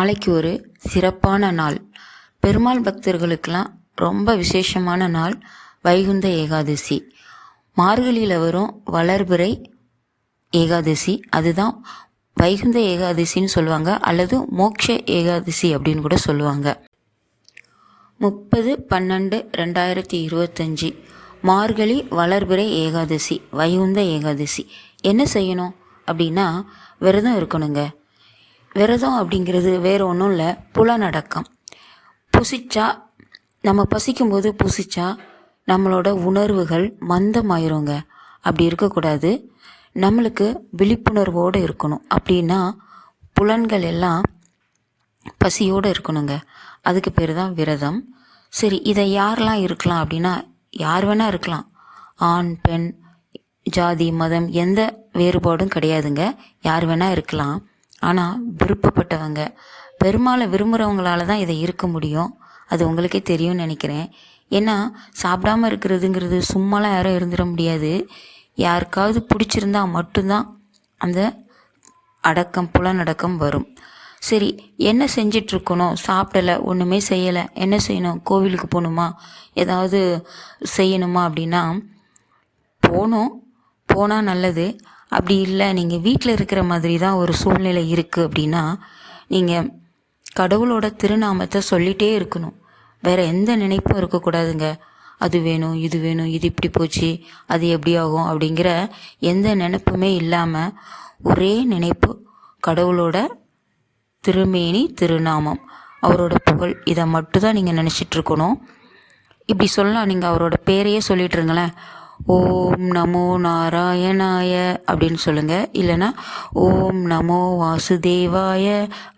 நாளைக்கு ஒரு சிறப்பான நாள். பெருமாள் பக்தர்களுக்கெல்லாம் ரொம்ப விசேஷமான நாள் வைகுந்த ஏகாதசி. மார்கழியில் வரும் வளர்பிறை ஏகாதசி, அதுதான் வைகுந்த ஏகாதசின்னு சொல்லுவாங்க, அல்லது மோட்ச ஏகாதசி அப்படின்னு கூட சொல்லுவாங்க. 30/12/2025 மார்கழி வளர்பிறை ஏகாதசி, வைகுந்த ஏகாதசி. என்ன செய்யணும் அப்படின்னா, விரதம் இருக்கணுங்க. விரதம் அப்படிங்கிறது வேறு ஒன்றும் இல்லை, புலனடக்கம். நம்ம பசிக்கும்போது புசிச்சா நம்மளோட உணர்வுகள் மந்தமாயிருங்க. அப்படி இருக்கக்கூடாது. நம்மளுக்கு விழிப்புணர்வோடு இருக்கணும். அப்படின்னா புலன்கள் எல்லாம் பசியோடு இருக்கணுங்க. அதுக்கு பேர் தான் விரதம். சரி, இதை யாரெல்லாம் இருக்கலாம் அப்படின்னா, யார் வேணால் இருக்கலாம். ஆண், பெண், ஜாதி, மதம் எந்த வேறுபாடும் கிடையாதுங்க. யார் வேணால் இருக்கலாம். ஆனால் விருப்பப்பட்டவங்க, பெருமாளை விரும்புகிறவங்களால தான் இதை இருக்க முடியும். அது உங்களுக்கே தெரியும்னு நினைக்கிறேன். ஏன்னா சாப்பிடாமல் இருக்கிறதுங்கிறது சும்மாலாம் யாரும் இருந்துட முடியாது. யாருக்காவது பிடிச்சிருந்தா மட்டும்தான் அந்த அடக்கம், புலனடக்கம் வரும். சரி, என்ன செஞ்சிட்ருக்கணும்? சாப்பிடலை, ஒன்றுமே செய்யலை, என்ன செய்யணும்? கோவிலுக்கு போகணுமா, ஏதாவது செய்யணுமா அப்படின்னா, போனால் நல்லது. அப்படி இல்லை, நீங்கள் வீட்டில் இருக்கிற மாதிரி தான் ஒரு சூழ்நிலை இருக்குது அப்படின்னா, நீங்கள் கடவுளோட திருநாமத்தை சொல்லிகிட்டே இருக்கணும். வேறு எந்த நினைப்பும் இருக்கக்கூடாதுங்க. அது வேணும், இது வேணும், இது இப்படி போச்சு, அது எப்படி ஆகும் அப்படிங்கிற எந்த நினைப்புமே இல்லாமல் ஒரே நினைப்பு, கடவுளோட திருமேனி, திருநாமம், அவரோட புகழ், இதை மட்டும்தான் நீங்கள் நினச்சிட்ருக்கணும். இப்படி சொல்லலாம். நீங்கள் அவரோட பேரையே சொல்லிட்டு இருங்களேன். ஓம் நமோ நாராயணாய அப்படின்னு சொல்லுங்கள். இல்லைன்னா ஓம் நமோ வாசுதேவாய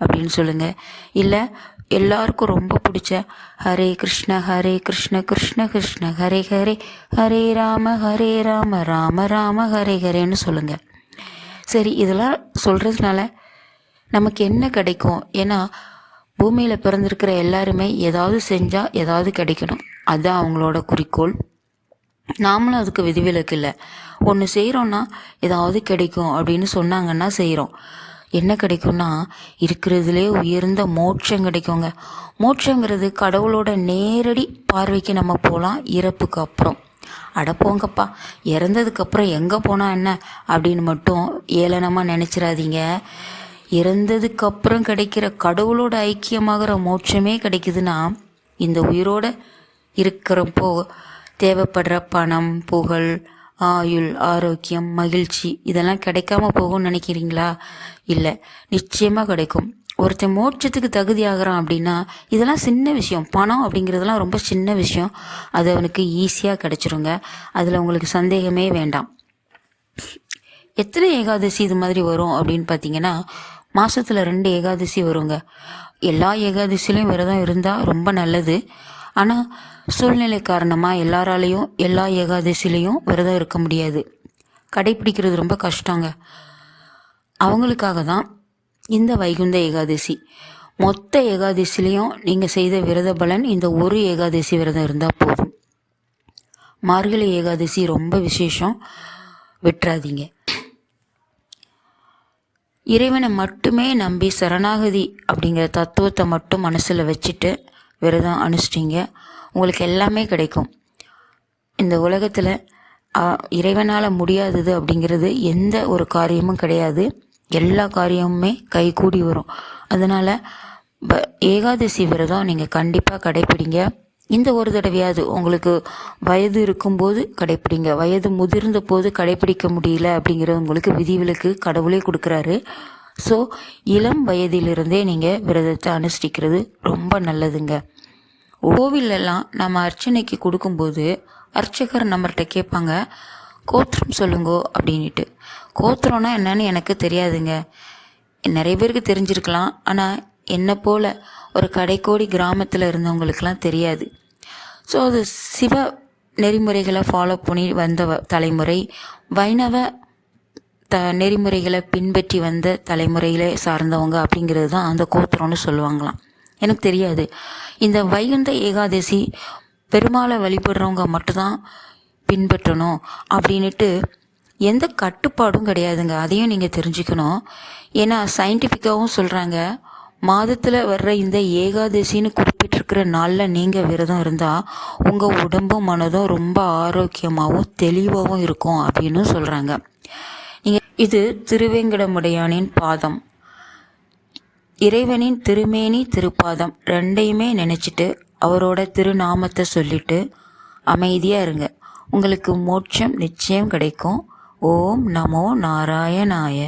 அப்படின்னு சொல்லுங்கள். இல்லை எல்லாருக்கும் ரொம்ப பிடிச்ச ஹரே கிருஷ்ண கிருஷ்ண கிருஷ்ண ஹரே ஹரே, ஹரே ராம ராம ராம ஹரே ஹரேன்னு சொல்லுங்கள். சரி, இதெல்லாம் சொல்கிறதுனால நமக்கு என்ன கிடைக்கும்? ஏன்னா பூமியில் பிறந்திருக்கிற எல்லாருமே ஏதாவது செஞ்சால் ஏதாவது கிடைக்கணும். அதுதான் அவங்களோட குறிக்கோள். நாமளும் அதுக்கு விதிவிலக்கு இல்லை. ஒன்று செய்கிறோன்னா ஏதாவது கிடைக்கும் அப்படின்னு சொன்னாங்கன்னா செய்கிறோம். என்ன கிடைக்கும்னா, இருக்கிறதுலே உயர்ந்த மோட்சம் கிடைக்குங்க. மோட்சங்கிறது கடவுளோட நேரடி பார்வைக்கு நம்ம போகலாம் இறப்புக்கு அப்புறம். அடப்போங்கப்பா, இறந்ததுக்கப்புறம் எங்கே போனால் என்ன அப்படின்னு மட்டும் ஏளனமாக நினச்சிடாதீங்க. இறந்ததுக்கப்புறம் கிடைக்கிற கடவுளோட ஐக்கியமாகிற மோட்சமே கிடைக்குதுன்னா, இந்த உயிரோடு இருக்கிறப்போ தேவைப்படுற பணம், புகழ், ஆயுள், ஆரோக்கியம், மகிழ்ச்சி இதெல்லாம் கிடைக்காம போகும்னு நினைக்கிறீங்களா? இல்லை, நிச்சயமாக கிடைக்கும். ஒருத்தன் மோட்சத்துக்கு தகுதி ஆகிறான் அப்படின்னா இதெல்லாம் சின்ன விஷயம். பணம் அப்படிங்கிறதுலாம் ரொம்ப சின்ன விஷயம். அது அவனுக்கு ஈஸியாக கிடைச்சிருங்க. அதில் உங்களுக்கு சந்தேகமே வேண்டாம். எத்தனை ஏகாதசி இது மாதிரி வரும் அப்படின்னு பார்த்தீங்கன்னா, மாதத்தில் 2 ஏகாதசி வருங்க. எல்லா ஏகாதசிலையும் விரதம் இருந்தால் ரொம்ப நல்லது. ஆனால் சூழ்நிலை காரணமாக எல்லாராலையும் எல்லா ஏகாதசிலையும் விரதம் இருக்க முடியாது. கடைப்பிடிக்கிறது ரொம்ப கஷ்டங்க. அவங்களுக்காக தான் இந்த வைகுந்த ஏகாதசி. மொத்த ஏகாதசிலையும் நீங்கள் செய்த விரத பலன் இந்த ஒரு ஏகாதசி விரதம் இருந்தால் போதும். மார்கழி ஏகாதசி ரொம்ப விசேஷம், விட்டுறாதீங்க. இறைவனை மட்டுமே நம்பி சரணாகதி அப்படிங்கிற தத்துவத்தை மட்டும் மனசில் வச்சுட்டு விரதம் அனுஷ்டிங்க. உங்களுக்கு எல்லாமே கிடைக்கும். இந்த உலகத்தில் இறைவனால் முடியாதது அப்படிங்கிறது எந்த ஒரு காரியமும் கிடையாது. எல்லா காரியமுமே கைகூடி வரும். அதனால் ஏகாதசி விரதம் நீங்கள் கண்டிப்பாக கடைப்பிடிங்க. இந்த ஒரு தடவையாவது உங்களுக்கு வயது இருக்கும்போது கடைப்பிடிங்க. வயது முதிர்ந்த போது கடைப்பிடிக்க முடியல அப்படிங்கிறது உங்களுக்கு விதிவிலக்கு கடவுளே கொடுக்குறாரு. ஸோ இளம் வயதிலிருந்தே நீங்கள் விரதத்தை அனுஷ்டிக்கிறது ரொம்ப நல்லதுங்க. கோவிலெல்லாம் நம்ம அர்ச்சனைக்கு கொடுக்கும்போது அர்ச்சகர் நம்மள்கிட்ட கேட்பாங்க, கோத்திரம் சொல்லுங்கோ அப்படின்ட்டு. கோத்திரம்னா என்னன்னு எனக்கு தெரியாதுங்க. நிறைய பேருக்கு தெரிஞ்சிருக்கலாம். ஆனால் என்னை போல் ஒரு கடைக்கோடி கிராமத்தில் இருந்தவங்களுக்கெல்லாம் தெரியாது. ஸோ அது சிவ நெறிமுறைகளை ஃபாலோ பண்ணி வந்த தலைமுறை, வைணவ நெறிமுறைகளை பின்பற்றி வந்த தலைமுறையிலே சார்ந்தவங்க அப்படிங்கிறது தான் அந்த கோத்திரம்னு சொல்லுவாங்களாம். எனக்கு தெரியாது. இந்த வைகுந்த ஏகாதசி பெருமாளை வழிபடுறவங்க மட்டும்தான் பின்பற்றணும் அப்படின்ட்டு எந்த கட்டுப்பாடும் கிடையாதுங்க. அதையும் நீங்கள் தெரிஞ்சுக்கணும். ஏன்னா சயின்டிஃபிக்காகவும் சொல்கிறாங்க, மாதத்தில் வர்ற இந்த ஏகாதசின்னு குறிப்பிட்டிருக்கிற நாளில் நீங்கள் விரதம் இருந்தால் உங்கள் உடம்பும் மனதும் ரொம்ப ஆரோக்கியமாகவும் தெளிவாகவும் இருக்கும் அப்படின்னு சொல்கிறாங்க. இது திருவேங்கடமுடையானின் பாதம், இறைவனின் திருமேனி திருப்பாதம் ரெண்டையுமே நினச்சிட்டு அவரோட திருநாமத்தை சொல்லிட்டு அமைதியாக இருங்க. உங்களுக்கு மோட்சம் நிச்சயம் கிடைக்கும். ஓம் நமோ நாராயணாய.